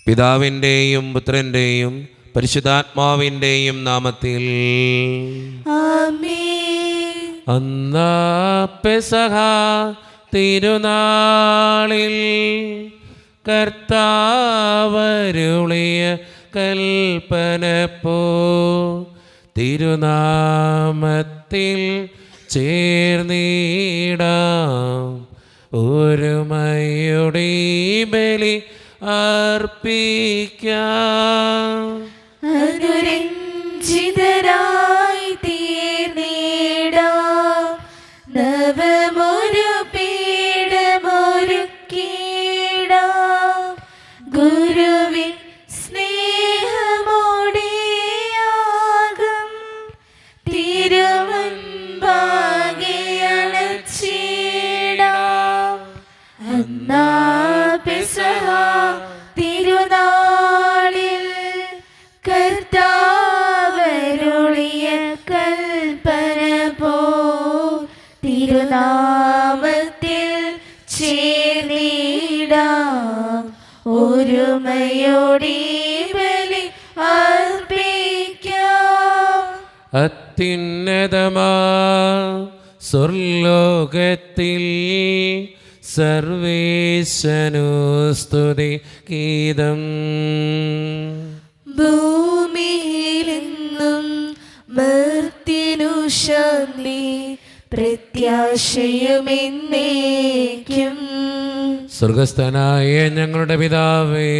പിതാവിൻ്റെയും പുത്രൻ്റെയും പരിശുദ്ധാത്മാവിൻ്റെയും നാമത്തിൽ ആമേൻ. അന്നാ പെസഹ തിരുനാളിൽ കർത്താവരുളിയ കൽപ്പന പോ തിരുനാമത്തിൽ ചേർന്നിടാം ഒരുമയുടെ ബലി അർപ്പിക്കാം. അനുരഞ്ജിതരായി തീർന്നിടാം നവമൊരു പീഠമൊരുക്കിടാം ഗുരുവിൻ സ്നേഹമോടെയാകും തിരുമുൻപാകെ അണച്ചിടാം. അന്നാ പെസഹ തിരുനാളിൽ കർത്താവരുളിയ കൽപ്പന പോ തിരുനാമത്തിൽ ചേർന്നിടാം ഒരുമയോടെ ബലി അർപ്പിക്കാം. അത്യുന്നതമാ സ്വർലോകത്തിൽ സർവേശനു സ്തുതി ഗീതം. ഭൂമിയിലെങ്ങും മർത്യനു ശാന്തി പ്രത്യാശയുമെന്നേക്കും. സ്വർഗസ്ഥനായ ഞങ്ങളുടെ പിതാവേ,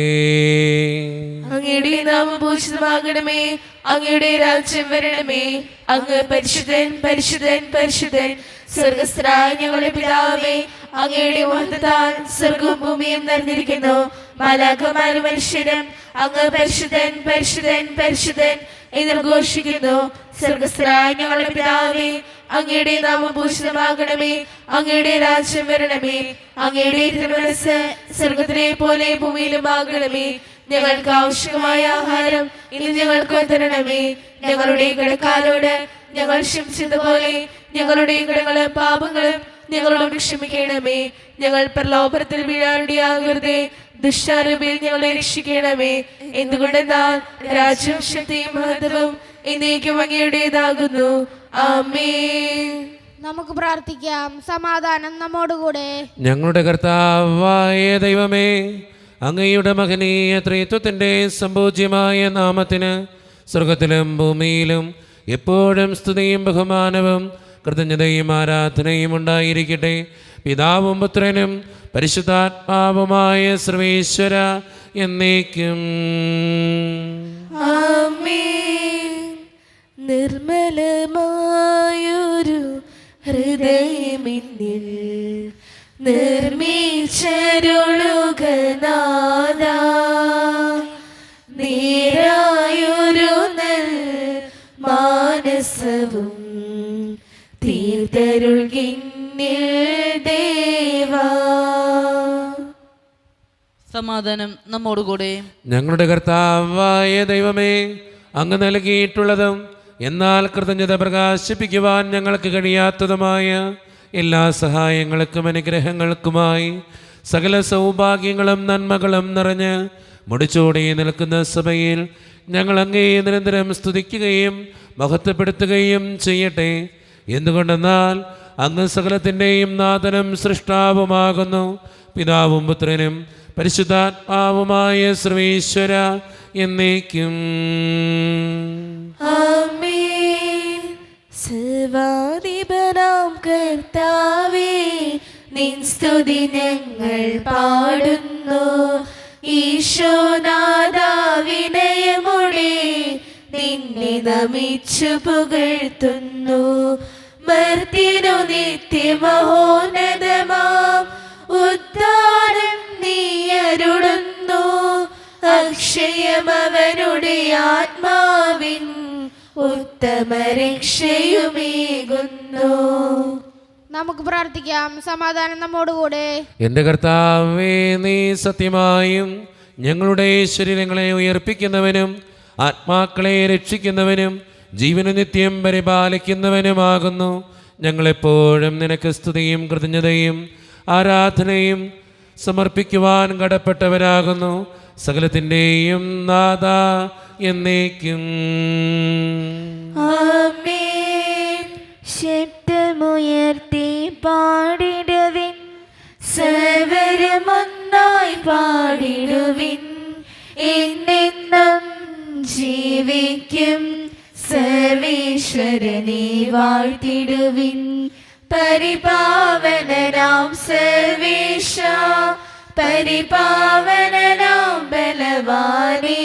അങ്ങയുടെ നാമം പൂജിതമാകണമേ, അങ്ങയുടെ രാജ്യം വരണമേ, അങ്ങ് പരിശുദ്ധൻ പരിശുദ്ധൻ പരിശുദ്ധൻ. സ്വർഗസ്ഥനായ ഞങ്ങളുടെ പിതാവേ, അങ്ങയുടെ മഹത്വത്താൽ സ്വർഗവും ഭൂമിയും നിറഞ്ഞിരിക്കുന്നു. മാലാഖമാരും മനുഷ്യരും അങ്ങ് പരിശുദ്ധൻ പരിശുദ്ധൻ പരിശുദ്ധൻ എന്ന് ഘോഷിക്കുന്നു. സ്വർഗസ്ഥനായ ഞങ്ങളുടെ പിതാവേ, അങ്ങയുടെ നാമം പൂജിതമാകണമേ, അങ്ങയുടെ രാജ്യം വരണമേ, അങ്ങയുടെ തിരുമനസ്സ് സ്വർഗത്തിലെ പോലെ ഭൂമിയിലും ആകണമേ. ഞങ്ങൾക്ക് ആവശ്യമായ ആഹാരം ഇന്ന് ഞങ്ങൾക്ക് തരണമേ. ഞങ്ങളുടെ കടക്കാരോട് ഞങ്ങൾ ക്ഷമിച്ചതുപോലെ ഞങ്ങളുടെ കടങ്ങളും പാപങ്ങളും ഞങ്ങളോട് ക്ഷമിക്കണമേ. ഞങ്ങൾ പ്രലോഭനത്തിൽ വീഴാനിടയാകരുതേ, ദുഷ്ടാരൂപിയിൽ ഞങ്ങളെ രക്ഷിക്കണമേ. എന്തുകൊണ്ടെന്നാൽ രാജ്യവും ശക്തിയും മഹത്വവും എന്നേക്കും അങ്ങയുടേതാകുന്നു. ആമേൻ. നമുക്ക് പ്രാർത്ഥിക്കാം. സമാധാനം നമ്മോടുകൂടെ. ഞങ്ങളുടെ കർത്താവായ ദൈവമേ, അങ്ങയുടെ മഹനീയ ത്രിത്വത്തിൻ്റെ സമ്പൂജ്യമായ നാമത്തിന് സ്വർഗത്തിലും ഭൂമിയിലും എപ്പോഴും സ്തുതിയും ബഹുമാനവും കൃതജ്ഞതയും ആരാധനയും ഉണ്ടായിരിക്കട്ടെ. പിതാവും പുത്രനും പരിശുദ്ധാത്മാവുമായ സർവേശ്വര എന്നേക്കും. ആമേൻ. നിർമ്മലമായൊരു ഹൃദയമിന്നിൽ നിർമ്മിച്ചരുളുകനാഥ, നേരായൊരു നൽ മാനസവും തീർത്തരുൾകിന്നിൽ ദേവാ. സമാധാനം നമ്മോടുകൂടെ. ഞങ്ങളുടെ കർത്താവായ ദൈവമേ, അങ്ങ് നൽകിയിട്ടുള്ളതും എന്നാൽ കൃതജ്ഞത പ്രകാശിപ്പിക്കുവാൻ ഞങ്ങൾക്ക് കഴിയാത്തതുമായ എല്ലാ സഹായങ്ങൾക്കും അനുഗ്രഹങ്ങൾക്കുമായി സകല സൗഭാഗ്യങ്ങളും നന്മകളും നിറഞ്ഞ് മുടിച്ചോടി നിൽക്കുന്ന സഭയിൽ ഞങ്ങൾ അങ്ങേ നിരന്തരം സ്തുതിക്കുകയും മഹത്വപ്പെടുത്തുകയും ചെയ്യട്ടെ. എന്തുകൊണ്ടെന്നാൽ അങ്ങ് സകലത്തിൻ്റെയും നാഥനും സൃഷ്ടാവുമാകുന്നു. പിതാവും പുത്രനും പരിശുദ്ധാത്മാവുമായ സർവേശ്വര എന്നേക്കും. ആമേൻ. സർവാധിപനാം കർത്താവേ, നിൻ സ്തുതി ഞങ്ങൾ പാടുന്നു. ഈശോനാഥാ, വിനയമോടെ നിന്നെ നമിച്ചു പുകഴ്ത്തുന്നു. മർത്യനു നിത്യമഹോന്നതമാം ഉദ്ധാരം നീ അരുളുന്നു. അക്ഷയമവനുടെ ആത്മാവിൻ ഉത്തമ രക്ഷയുമേകുന്നു. നമുക്ക് പ്രാർത്ഥിക്കാം. സമാധാനം നമ്മോടുകൂടെ. എൻ്റെ കർത്താവേ, നീ സത്യമായും ഞങ്ങളുടെ ശരീരങ്ങളെ ഉയർപ്പിക്കുന്നവനും ആത്മാക്കളെ രക്ഷിക്കുന്നവനും ജീവന് നിത്യം പരിപാലിക്കുന്നവനുമാകുന്നു. ഞങ്ങളെപ്പോഴും നിനക്ക് സ്തുതിയും കൃതജ്ഞതയും ആരാധനയും സമർപ്പിക്കുവാൻ കടപ്പെട്ടവരാകുന്നു. സകലത്തിൻ്റെയും നാഥ എന്നേക്കും. ആമേൻ. ശബ്ദമുയർത്തി പാടിടുവിൻ, സർവരുമൊന്നായി പാടിടുവിൻ. എന്നെന്നും ജീവിക്കും സർവേശ്വരനെ വാഴ്ത്തിടുവിൻ. പരിപാവനനാം സർവേശ, പരിപാവനനാം ബലവാനേ,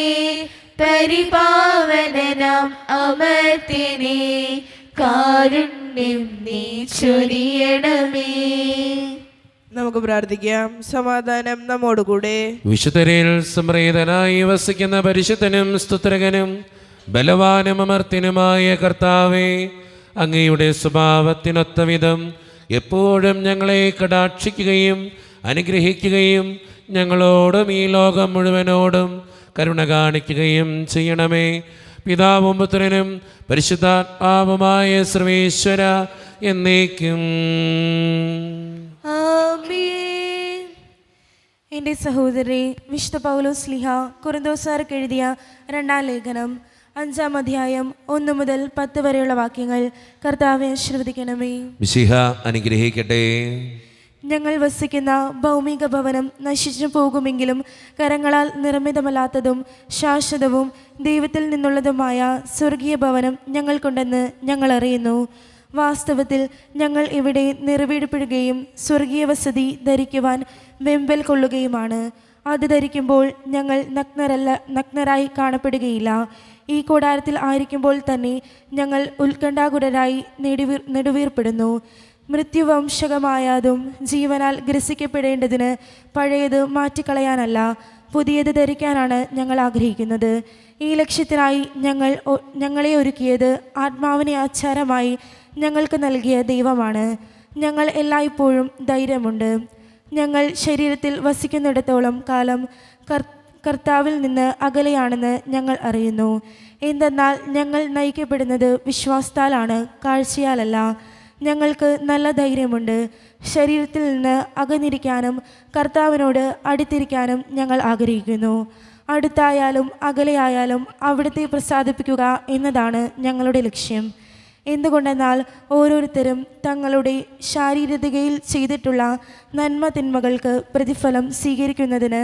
പരിപാവനനാം അമർത്യനേ, കാരുണ്യം നീ ചൊരിയണമേ. നമുക്ക് പ്രാർത്ഥിക്കാം. സമാധാനം നമ്മോടുകൂടെ. വിശുദ്ധരിൽ സംപ്രീതനായി വസിക്കുന്ന പരിശുദ്ധനും സ്തുത്രകനും ബലവാനും അമർത്യനുമായ കർത്താവേ, അങ്ങയുടെ സ്വഭാവത്തിനൊത്ത വിധം എപ്പോഴും ഞങ്ങളെ കടാക്ഷിക്കുകയും അനുഗ്രഹിക്കുകയും ഞങ്ങളോടും ഈ ലോകം മുഴുവനോടും കരുണ കാണിക്കുകയും ചെയ്യണമേ. പിതാവും പുത്രനും പരിശുദ്ധാത്മാവുമായ സർവേശ്വര എന്നേക്കും. ആമേൻ. എൻ്റെ സഹോദരി, വിശുദ്ധ പൗലോസ് ശ്ലീഹ കൊരിന്തോസ്യർക്ക് എഴുതിയ 2-ാം ലേഖനം 5-ാം അധ്യായം 1 മുതൽ 10 വരെയുള്ള വാക്യങ്ങൾ കർത്താവെ ആശീർവദിക്കണമേ. മിശിഹ അനുഗ്രഹിക്കട്ടെ. ഞങ്ങൾ വസിക്കുന്ന ഭൗമിക ഭവനം നശിച്ചു പോകുമെങ്കിലും കരങ്ങളാൽ നിർമ്മിതമല്ലാത്തതും ശാശ്വതവും ദൈവത്തിൽ നിന്നുള്ളതുമായ സ്വർഗീയ ഭവനം ഞങ്ങൾക്കുണ്ടെന്ന് ഞങ്ങൾ അറിയുന്നു. വാസ്തവത്തിൽ ഞങ്ങൾ ഇവിടെ നിറവേടപ്പെടുകയും സ്വർഗീയ വസതി ധരിക്കുവാൻ വെമ്പൽ കൊള്ളുകയുമാണ്. അത് ധരിക്കുമ്പോൾ ഞങ്ങൾ നഗ്നരായി കാണപ്പെടുകയില്ല. ഈ കൂടാരത്തിൽ ആയിരിക്കുമ്പോൾ തന്നെ ഞങ്ങൾ ഉത്കണ്ഠാകുലരായി നെടുവീർപ്പെടുന്നു. മൃത്യുവംശകമായതും ജീവനാൽ ഗ്രസിക്കപ്പെടേണ്ടതിന് പഴയത് മാറ്റിക്കളയാനല്ല, പുതിയത് ധരിക്കാനാണ് ഞങ്ങൾ ആഗ്രഹിക്കുന്നത്. ഈ ലക്ഷ്യത്തിനായി ഞങ്ങളെ ഒരുക്കിയത് ആത്മാവിനെ ആചാരമായി ഞങ്ങൾക്ക് നൽകിയ ദൈവമാണ്. ഞങ്ങൾ എല്ലായ്പ്പോഴും ധൈര്യമുണ്ട്. ഞങ്ങൾ ശരീരത്തിൽ വസിക്കുന്നിടത്തോളം കാലം കർത്താവിൽ നിന്ന് അകലെയാണെന്ന് ഞങ്ങൾ അറിയുന്നു. എന്തെന്നാൽ ഞങ്ങൾ നയിക്കപ്പെടുന്നത് വിശ്വാസത്താലാണ്, കാഴ്ചയാലല്ല. ഞങ്ങൾക്ക് നല്ല ധൈര്യമുണ്ട്. ശരീരത്തിൽ നിന്ന് അകന്നിരിക്കാനും കർത്താവിനോട് അടുത്തിരിക്കാനും ഞങ്ങൾ ആഗ്രഹിക്കുന്നു. അടുത്തായാലും അകലെയായാലും അവിടുത്തെ പ്രസാദിപ്പിക്കുക എന്നതാണ് ഞങ്ങളുടെ ലക്ഷ്യം. എന്തുകൊണ്ടെന്നാൽ ഓരോരുത്തരും തങ്ങളുടെ ശാരീരികതയിൽ ചെയ്തിട്ടുള്ള നന്മ തിന്മകൾക്ക് പ്രതിഫലം സ്വീകരിക്കുന്നതിന്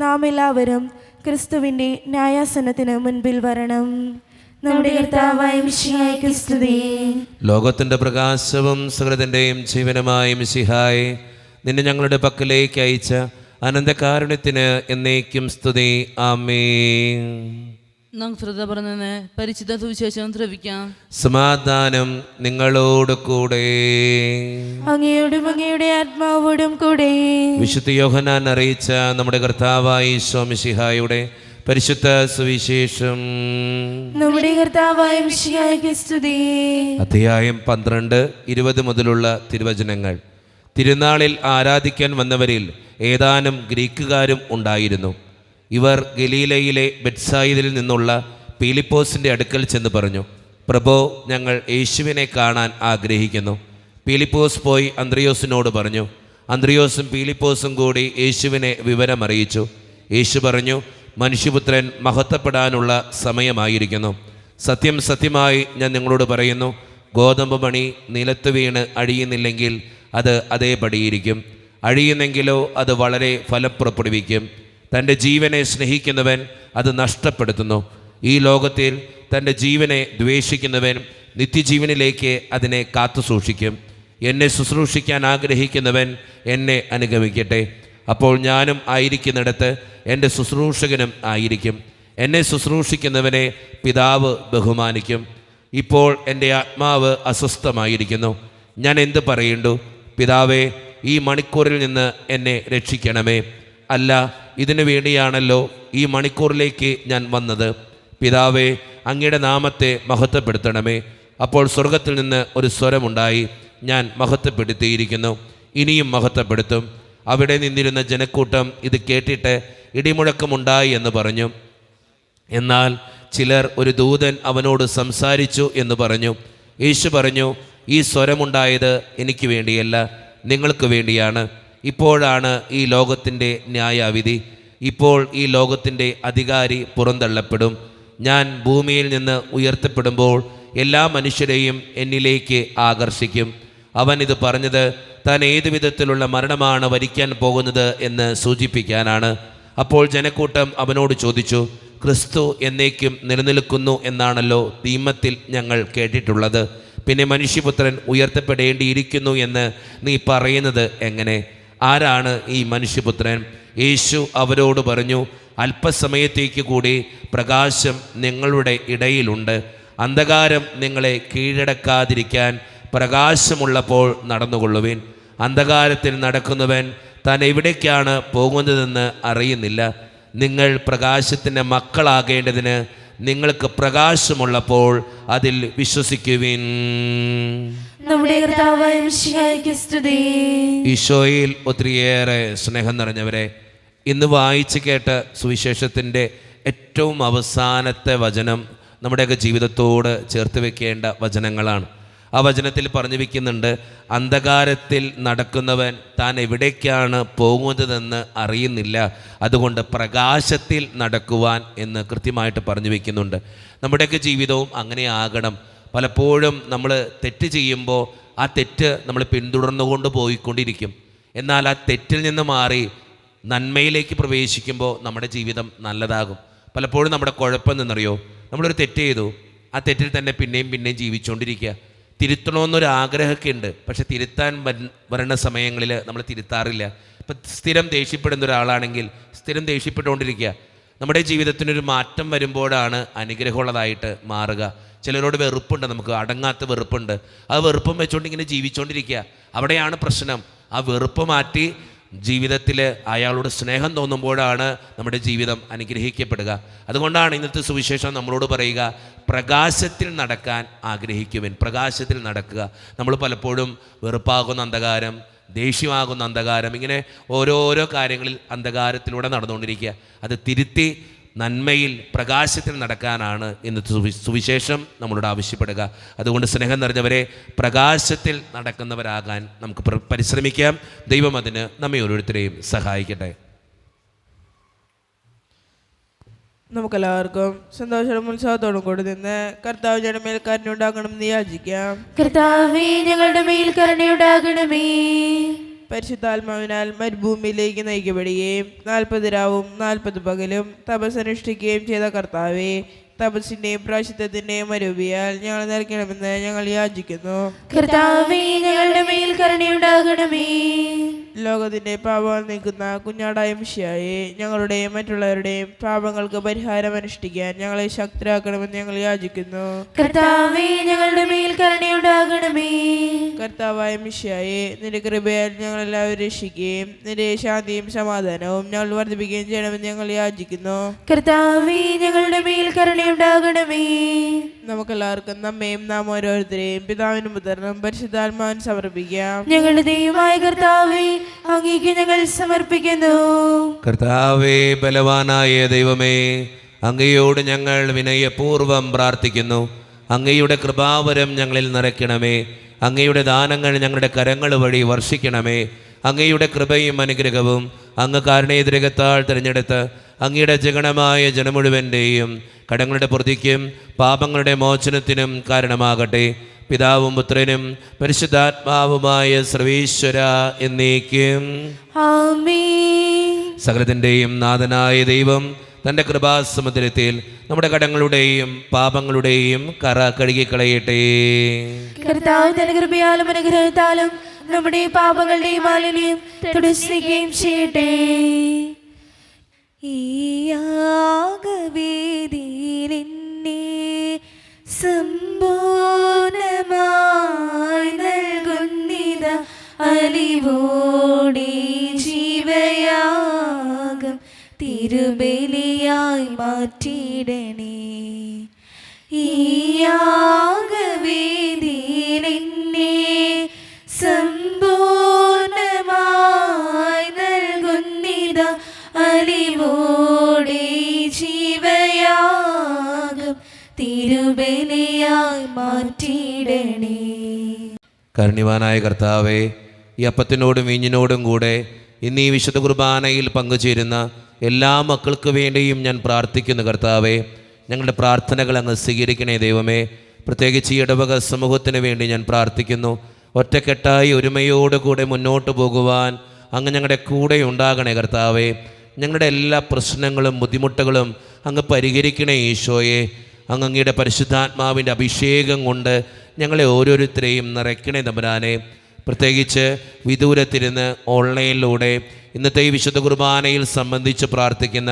നാം എല്ലാവരും ക്രിസ്തുവിൻ്റെ ന്യായാസനത്തിന് മുൻപിൽ വരണം. നമ്മുടെ കർത്താവായ മിശിഹായ്ക്ക് സ്തുതി. ലോകത്തിൻ്റെ പ്രകാശവും സകലത്തിൻ്റെയും ജീവനുമായ മിശിഹായെ, നിന്നെ ഞങ്ങളുടെ പക്കലേക്ക് അയച്ച അനന്തകാരുണ്യത്തിന് എന്നേക്കും സ്തുതി. ആമേൻ. നാം ശ്രദ്ധ പറഞ്ഞ് പരിശുദ്ധ സുവിശേഷം ശ്രവിക്കാം. സമാധാനം നിങ്ങളോട് കൂടെ. അങ്ങയോടും അങ്ങയുടെ ആത്മാവോടും കൂടെ. വിശുദ്ധ യോഹന്നാൻ അറിയിച്ച നമ്മുടെ കർത്താവായ ഈശോ മിശിഹായുടെ പരിശുദ്ധ സുവിശേഷം. നമ്മുടെ കർത്താവായ മിശിഹായ്ക്ക് സ്തുതി. അധ്യായം 12, 20 മുതലുള്ള തിരുവചനങ്ങൾ. തിരുനാളിൽ ആരാധിക്കാൻ വന്നവരിൽ ഏതാനും ഗ്രീക്കുകാരും ഉണ്ടായിരുന്നു. ഇവർ ഗലീലയിലെ ബെത്സായിദിൽ നിന്നുള്ള പീലിപ്പോസിൻ്റെ അടുക്കൽ ചെന്ന് പറഞ്ഞു, പ്രഭോ, ഞങ്ങൾ യേശുവിനെ കാണാൻ ആഗ്രഹിക്കുന്നു. പീലിപ്പോസ് പോയി അന്ത്രയോസിനോട് പറഞ്ഞു. അന്ത്രയോസും പീലിപ്പോസും കൂടി യേശുവിനെ വിവരമറിയിച്ചു. യേശു പറഞ്ഞു, മനുഷ്യപുത്രൻ മഹത്വപ്പെടാനുള്ള സമയമായിരിക്കുന്നു. സത്യം സത്യമായി ഞാൻ നിങ്ങളോട് പറയുന്നു, ഗോതമ്പ് മണി നിലത്ത് വീണ് അഴിയുന്നില്ലെങ്കിൽ അത് അതേപടിയിരിക്കും. അഴിയുന്നെങ്കിലോ അത് വളരെ ഫലം പുറപ്പെടുവിക്കും. തൻ്റെ ജീവനെ സ്നേഹിക്കുന്നവൻ അത് നഷ്ടപ്പെടുത്തുന്നു. ഈ ലോകത്തിൽ തൻ്റെ ജീവനെ ദ്വേഷിക്കുന്നവൻ നിത്യജീവനിലേക്ക് അതിനെ കാത്തു സൂക്ഷിക്കും. എന്നെ ശുശ്രൂഷിക്കാൻ ആഗ്രഹിക്കുന്നവൻ എന്നെ അനുഗമിക്കട്ടെ. അപ്പോൾ ഞാനും ആയിരിക്കുന്നിടത്ത് എൻ്റെ ശുശ്രൂഷകനും ആയിരിക്കും. എന്നെ ശുശ്രൂഷിക്കുന്നവനെ പിതാവ് ബഹുമാനിക്കും. ഇപ്പോൾ എൻ്റെ ആത്മാവ് അസ്വസ്ഥമായിരിക്കുന്നു. ഞാൻ എന്ത് പറയണ്ടു? പിതാവേ, ഈ മണിക്കൂറിൽ നിന്ന് എന്നെ രക്ഷിക്കണമേ. അല്ല, ഇതിനു വേണ്ടിയാണല്ലോ ഈ മണിക്കൂറിലേക്ക് ഞാൻ വന്നത്. പിതാവേ, അങ്ങയുടെ നാമത്തെ മഹത്വപ്പെടുത്തണമേ. അപ്പോൾ സ്വർഗത്തിൽ നിന്ന് ഒരു സ്വരമുണ്ടായി, ഞാൻ മഹത്വപ്പെടുത്തിയിരിക്കുന്നു, ഇനിയും മഹത്വപ്പെടുത്തും. അവിടെ നിന്നിരുന്ന ജനക്കൂട്ടം ഇത് കേട്ടിട്ട് ഇടിമുഴക്കമുണ്ടായി എന്ന് പറഞ്ഞു. എന്നാൽ ചിലർ ഒരു ദൂതൻ അവനോട് സംസാരിച്ചു എന്ന് പറഞ്ഞു. യേശു പറഞ്ഞു, ഈ സ്വരമുണ്ടായത് എനിക്ക് വേണ്ടിയല്ല, നിങ്ങൾക്ക് വേണ്ടിയാണ്. ഇപ്പോഴാണ് ഈ ലോകത്തിൻ്റെ ന്യായാവിധി. ഇപ്പോൾ ഈ ലോകത്തിൻ്റെ അധികാരി പുറന്തള്ളപ്പെടും. ഞാൻ ഭൂമിയിൽ നിന്ന് ഉയർത്തപ്പെടുമ്പോൾ എല്ലാ മനുഷ്യരെയും എന്നിലേക്ക് ആകർഷിക്കും. അവൻ ഇത് പറഞ്ഞത് താൻ ഏതു വിധത്തിലുള്ള മരണമാണ് വരിക്കാൻ പോകുന്നത് എന്ന് സൂചിപ്പിക്കാനാണ്. അപ്പോൾ ജനക്കൂട്ടം അവനോട് ചോദിച്ചു, ക്രിസ്തു എന്നേക്കും നിലനിൽക്കുന്നു എന്നാണല്ലോ നിയമത്തിൽ ഞങ്ങൾ കേട്ടിട്ടുള്ളത്. പിന്നെ മനുഷ്യപുത്രൻ ഉയർത്തപ്പെടേണ്ടിയിരിക്കുന്നു എന്ന് നീ പറയുന്നത് എങ്ങനെ? ആരാണ് ഈ മനുഷ്യപുത്രൻ? യേശു അവരോട് പറഞ്ഞു, അല്പസമയത്തേക്ക് കൂടി പ്രകാശം നിങ്ങളുടെ ഇടയിലുണ്ട്. അന്ധകാരം നിങ്ങളെ കീഴടക്കാതിരിക്കാൻ പ്രകാശമുള്ളപ്പോൾ നടന്നുകൊള്ളുവിൻ. അന്ധകാരത്തിൽ നടക്കുന്നവൻ താൻ എവിടേക്കാണ് പോകുന്നതെന്ന് അറിയുന്നില്ല. നിങ്ങൾ പ്രകാശത്തിൻ്റെ മക്കളാകേണ്ടതിന് നിങ്ങൾക്ക് പ്രകാശമുള്ളപ്പോൾ അതിൽ വിശ്വസിക്കുവിൻ. നമ്മുടെ കർത്താവായ മിശിഹായ്ക്ക് സ്തുതി. ഈശോയിൽ ഒത്തിരിയേറെ സ്നേഹം നിറഞ്ഞവരെ, ഇന്ന് വായിച്ച് കേട്ട സുവിശേഷത്തിൻ്റെ ഏറ്റവും അവസാനത്തെ വചനം നമ്മുടെയൊക്കെ ജീവിതത്തോട് ചേർത്ത് വെക്കേണ്ട വചനങ്ങളാണ്. ആ വചനത്തിൽ പറഞ്ഞു വയ്ക്കുന്നുണ്ട്, അന്ധകാരത്തിൽ നടക്കുന്നവൻ താൻ എവിടേക്കാണ് പോകുന്നതെന്ന് അറിയുന്നില്ല, അതുകൊണ്ട് പ്രകാശത്തിൽ നടക്കുവാൻ എന്ന് കൃത്യമായിട്ട് പറഞ്ഞു വയ്ക്കുന്നുണ്ട്. നമ്മുടെയൊക്കെ ജീവിതവും അങ്ങനെ ആകണം. പലപ്പോഴും നമ്മൾ തെറ്റ് ചെയ്യുമ്പോൾ ആ തെറ്റ് നമ്മൾ പിന്തുടർന്നുകൊണ്ട് പോയിക്കൊണ്ടിരിക്കും. എന്നാൽ ആ തെറ്റിൽ നിന്ന് മാറി നന്മയിലേക്ക് പ്രവേശിക്കുമ്പോൾ നമ്മുടെ ജീവിതം നല്ലതാകും. പലപ്പോഴും നമ്മുടെ കുഴപ്പം എന്നറിയോ, നമ്മളൊരു തെറ്റ് ചെയ്തു, ആ തെറ്റിൽ തന്നെ പിന്നെയും ജീവിച്ചുകൊണ്ടിരിക്കുക. തിരുത്തണമെന്നൊരാഗ്രഹമൊക്കെ ഉണ്ട്, പക്ഷെ തിരുത്താൻ വരുന്ന സമയങ്ങളിൽ നമ്മൾ തിരുത്താറില്ല. ഇപ്പം സ്ഥിരം ദേഷ്യപ്പെടുന്ന ഒരാളാണെങ്കിൽ സ്ഥിരം ദേഷ്യപ്പെട്ടുകൊണ്ടിരിക്കുക. നമ്മുടെ ജീവിതത്തിനൊരു മാറ്റം വരുമ്പോഴാണ് അനുഗ്രഹമുള്ളതായിട്ട് മാറുക. ചിലരോട് വെറുപ്പുണ്ട്, നമുക്ക് അടങ്ങാത്ത വെറുപ്പുണ്ട്. ആ വെറുപ്പം വെച്ചുകൊണ്ട് ഇങ്ങനെ ജീവിച്ചുകൊണ്ടിരിക്കുക. അവിടെയാണ് പ്രശ്നം. ആ വെറുപ്പ് മാറ്റി ജീവിതത്തിൽ അയാളോട് സ്നേഹം തോന്നുമ്പോഴാണ് നമ്മുടെ ജീവിതം അനുഗ്രഹിക്കപ്പെടുക. അതുകൊണ്ടാണ് ഇന്നത്തെ സുവിശേഷം നമ്മളോട് പറയുക, പ്രകാശത്തിൽ നടക്കാൻ ആഗ്രഹിക്കുവിൻ. പ്രകാശത്തിൽ നടക്കുക. നമ്മൾ പലപ്പോഴും വെറുപ്പാകുന്ന അന്ധകാരം, ദേഷ്യമാകുന്ന അന്ധകാരം, ഇങ്ങനെ ഓരോരോ കാര്യങ്ങളിൽ അന്ധകാരത്തിലൂടെ നടന്നുകൊണ്ടിരിക്കുക. അത് തിരുത്തി നന്മയിൽ പ്രകാശത്തിൽ നടക്കാനാണ് ഇന്നത്തെ സുവിശേഷം നമ്മളോട് ആവശ്യപ്പെടുക. അതുകൊണ്ട് സ്നേഹം നിറഞ്ഞവരെ, പ്രകാശത്തിൽ നടക്കുന്നവരാകാൻ നമുക്ക് പരിശ്രമിക്കാം. ദൈവം അതിന് നമ്മെ ഓരോരുത്തരെയും സഹായിക്കട്ടെ. നമുക്കെല്ലാവർക്കും സന്തോഷവും ഉത്സാഹത്തോടും കൂടി നിന്ന് കർത്താവ് ഞങ്ങളുടെ മേൽ കരുണയുണ്ടാകണമെന്ന് യാചിക്കാം. കർത്താവേ, ഞങ്ങളുടെ മേൽ കരുണയുണ്ടാകണമേ. പരിശുദ്ധാത്മാവിനാൽ മരുഭൂമിയിലേക്ക് നയിക്കപ്പെടുകയും 40 രാവും 40 പകലും തപസ്സനുഷ്ഠിക്കുകയും ചെയ്ത കർത്താവേ, തപസ്സിന്റെയും പ്രായശ്ചിത്തത്തിന്റെയും മരൂപിയാൽ ഞങ്ങൾ നിറയ്ക്കണമെന്ന് ഞങ്ങൾ യാചിക്കുന്നു. കർത്താവേ, ഞങ്ങളുടെ മേൽ കരുണയുണ്ടാകണമേ. ലോകത്തിന്റെ പാപങ്ങൾ നീക്കുന്ന കുഞ്ഞാടായ മിശിഹായെ, ഞങ്ങളുടെയും മറ്റുള്ളവരുടെയും പാപങ്ങൾക്ക് പരിഹാരം അനുഷ്ഠിക്കാൻ ഞങ്ങളെ ശക്തരാക്കണമെന്ന് ഞങ്ങൾ യാചിക്കുന്നു. കർത്താവേ, ഞങ്ങളുടെ മേൽ കരുണയുണ്ടാകണമേ. കർത്താവായ മിശിഹായെ, നിന്റെ കൃപയാൽ ഞങ്ങളെല്ലാവരും രക്ഷിക്കുകയും നിന്റെ ശാന്തിയും സമാധാനവും ഞങ്ങൾ വർദ്ധിപ്പിക്കുകയും ചെയ്യണമെന്ന് ഞങ്ങൾ യാചിക്കുന്നു. കർത്താവേ, ഞങ്ങളുടെ മേൽ കരുണയുണ്ടാകണമേ. നമുക്കെല്ലാവർക്കും നമ്മയും നാം ഓരോരുത്തരെയും പിതാവിനും പുത്രനും പരിശുദ്ധാത്മാവിനും സമർപ്പിക്കാം. ഞങ്ങളുടെ ദൈവമായ കർത്താവേ, അങ്ങേക്ക് ഞങ്ങൾ സമർപ്പിക്കുന്നു. കർത്താവേ, ബലവാനായ ദൈവമേ, അങ്ങയോട് ഞങ്ങൾ വിനയപൂർവ്വം പ്രാർത്ഥിക്കുന്നു. അങ്ങയുടെ കൃപാവരം ഞങ്ങളിൽ നിറയ്ക്കണമേ. അങ്ങയുടെ ദാനങ്ങൾ ഞങ്ങളുടെ കരങ്ങൾ വഴി വർഷിക്കണമേ. അങ്ങയുടെ കൃപയും അനുഗ്രഹവും അങ്ങ് കാരുണ്യതിരകത്താൽ തിരഞ്ഞെടുത്ത് അങ്ങയുടെ ജഗണമായ ജനം മുഴുവൻ്റെയും കടങ്ങളുടെ പ്രതിക്കും പാപങ്ങളുടെ മോചനത്തിനും കാരണമാകട്ടെ. പിതാവും പുത്രനും പരിശുദ്ധാത്മാവുമായ സർവീശ്വര എന്നേക്കും ആമേൻ. സകലത്തിൻ്റെയും നാഥനായ ദൈവം തൻ്റെ കൃപാസമുദ്രത്തിൽ നമ്മുടെ കടങ്ങളുടെയും പാപങ്ങളുടെയും കറ കഴുകിക്കളയട്ടെ. കർത്താവ് തന്റെ കൃപയാലും അനുഗ്രഹത്താലും നമ്മുടെ പാപങ്ങളുടെ മാലിന്യം തുടച്ചുകയും ചെയ്യട്ടെ. ഈ യാഗവേദിയിൽ എന്നെ സമ്പൂർണമായി നൽകുന്നിത അലിവോടെ ജീവയാഗം തിരുബലിയായി മാറ്റിയിടണേ. ഈ യാഗവേദിയിൽ എന്നെ സമ്പൂർണമായി നൽകുന്നിത അലിവോടെ ജീവയാഗം തിരുബലിയായി മാറ്റിയിടണേ. കാരുണ്യവാനായ കർത്താവേ, ഈ അപ്പത്തിനോടും വീഞ്ഞിനോടും കൂടെ ഇന്ന് ഈ വിശുദ്ധ കുർബാനയിൽ പങ്കുചേരുന്ന എല്ലാ മക്കൾക്ക് വേണ്ടിയും ഞാൻ പ്രാർത്ഥിക്കുന്നു കർത്താവേ. ഞങ്ങളുടെ പ്രാർത്ഥനകൾ അങ്ങ് സ്വീകരിക്കണേ ദൈവമേ. പ്രത്യേകിച്ച് ഈ ഇടവക സമൂഹത്തിന് വേണ്ടി ഞാൻ പ്രാർത്ഥിക്കുന്നു. ഒറ്റക്കെട്ടായി ഒരുമയോടുകൂടെ മുന്നോട്ട് പോകുവാൻ അങ്ങ് ഞങ്ങളുടെ കൂടെ ഉണ്ടാകണേ കർത്താവേ. ഞങ്ങളുടെ എല്ലാ പ്രശ്നങ്ങളും ബുദ്ധിമുട്ടുകളും അങ്ങ് പരിഹരിക്കണേ ഈശോയെ. അങ്ങയുടെ പരിശുദ്ധാത്മാവിൻ്റെ അഭിഷേകം കൊണ്ട് ഞങ്ങളെ ഓരോരുത്തരെയും നിറയ്ക്കണേ തമ്പുരാനെ. പ്രത്യേകിച്ച് വിദൂരത്തിരുന്ന് ഓൺലൈനിലൂടെ ഇന്നത്തെ ഈ വിശുദ്ധ കുർബാനയിൽ സംബന്ധിച്ച് പ്രാർത്ഥിക്കുന്ന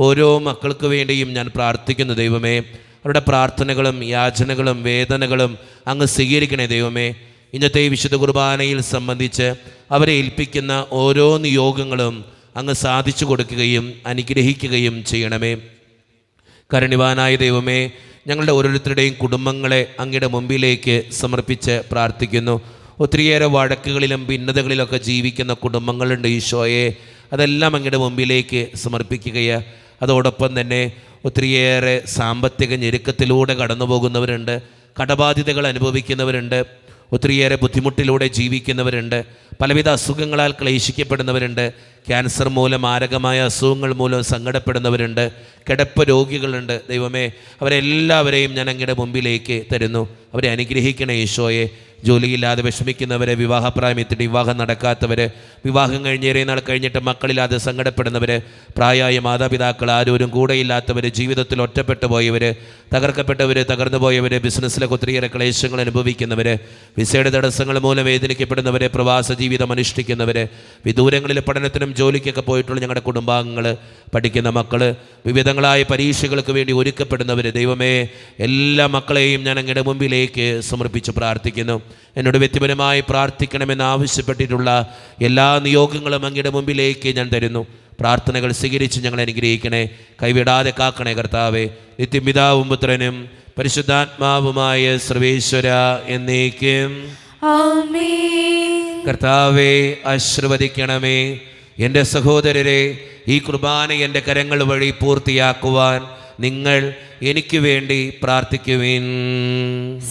ഓരോ മക്കൾക്ക് വേണ്ടിയും ഞാൻ പ്രാർത്ഥിക്കുന്നു ദൈവമേ. അവരുടെ പ്രാർത്ഥനകളും യാചനകളും വേദനകളും അങ്ങ് സ്വീകരിക്കണേ ദൈവമേ. ഇന്നത്തെ ഈ വിശുദ്ധ കുർബാനയിൽ സംബന്ധിച്ച് അവരെ ഏൽപ്പിക്കുന്ന ഓരോ നിയോഗങ്ങളും അങ്ങ് സാധിച്ചു കൊടുക്കുകയും അനുഗ്രഹിക്കുകയും ചെയ്യണമേ. കരുണിവാനായ ദൈവമേ, ഞങ്ങളുടെ ഓരോരുത്തരുടെയും കുടുംബങ്ങളെ അങ്ങയുടെ മുമ്പിലേക്ക് സമർപ്പിച്ച് പ്രാർത്ഥിക്കുന്നു. ഒത്തിരിയേറെ വഴക്കുകളിലും ഭിന്നതകളിലൊക്കെ ജീവിക്കുന്ന കുടുംബങ്ങളുണ്ട് ഈശോയെ. അതെല്ലാം അങ്ങയുടെ മുമ്പിലേക്ക് സമർപ്പിക്കുകയാണ്. അതോടൊപ്പം തന്നെ ഒത്തിരിയേറെ സാമ്പത്തിക ഞെരുക്കത്തിലൂടെ കടന്നു പോകുന്നവരുണ്ട്, കടബാധ്യതകൾ അനുഭവിക്കുന്നവരുണ്ട്, ഒത്തിരിയേറെ ബുദ്ധിമുട്ടിലൂടെ ജീവിക്കുന്നവരുണ്ട്, പലവിധ അസുഖങ്ങളാൽ ക്ലേശിക്കപ്പെടുന്നവരുണ്ട്, ക്യാൻസർ മൂലം മാരകമായ അസുഖങ്ങൾ മൂലം സങ്കടപ്പെടുന്നവരുണ്ട്, കിടപ്പ് രോഗികളുണ്ട്. ദൈവമേ, അവരെല്ലാവരെയും ഞാൻ അങ്ങയുടെ മുമ്പിലേക്ക് തരുന്നു. അവരെ അനുഗ്രഹിക്കണേ ഈശോയെ. ജോലിയില്ലാതെ വിഷമിക്കുന്നവർ, വിവാഹപ്രായമെത്തിയിട്ട് വിവാഹം നടക്കാത്തവർ, വിവാഹം കഴിഞ്ഞേറെ നാൾ കഴിഞ്ഞിട്ട് മക്കളില്ലാതെ സങ്കടപ്പെടുന്നവർ, പ്രായമായ മാതാപിതാക്കൾ ആരോരും കൂടെയില്ലാത്തവർ, ജീവിതത്തിൽ ഒറ്റപ്പെട്ടു പോയവർ, തകർക്കപ്പെട്ടവർ, തകർന്നു പോയവർ, ബിസിനസ്സിലൊക്കെ ഒത്തിരിയേറെ ക്ലേശങ്ങൾ അനുഭവിക്കുന്നവർ, വിസയുടെ തടസ്സങ്ങൾ മൂലം വേദനിക്കപ്പെടുന്നവർ, പ്രവാസ ജീവിതം അനുഷ്ഠിക്കുന്നവർ, വിദൂരങ്ങളിൽ പഠനത്തിനും ജോലിക്കൊക്കെ പോയിട്ടുള്ള ഞങ്ങളുടെ കുടുംബാംഗങ്ങൾ, പഠിക്കുന്ന മക്കൾ, വിവിധങ്ങളായ പരീക്ഷകൾക്ക് വേണ്ടി ഒരുക്കപ്പെടുന്നവർ, ദൈവമേ, എല്ലാ മക്കളെയും ഞാൻ അങ്ങയുടെ മുമ്പിലേക്ക് സമർപ്പിച്ച് പ്രാർത്ഥിക്കുന്നു. എന്നോട് വ്യക്തിപരമായി പ്രാർത്ഥിക്കണമെന്ന് ആവശ്യപ്പെട്ടിട്ടുള്ള എല്ലാ നിയോഗങ്ങളും അങ്ങയുടെ മുമ്പിലേക്ക് ഞാൻ തരുന്നു. പ്രാർത്ഥനകൾ സ്വീകരിച്ച് ഞങ്ങൾ അനുഗ്രഹിക്കണേ, കൈവിടാതെ കാക്കണേ കർത്താവേ. നിത്യപിതാവും പുത്രനും പരിശുദ്ധാത്മാവുമായ സർവേശ്വര എന്നേക്കും കർത്താവേ ആശീർവദിക്കണമേ. എൻ്റെ സഹോദരരെ, ഈ കുർബാന എൻ്റെ കരങ്ങൾ വഴി പൂർത്തിയാക്കുവാൻ നിങ്ങൾ എനിക്ക് വേണ്ടി പ്രാർത്ഥിക്കുവിൻ.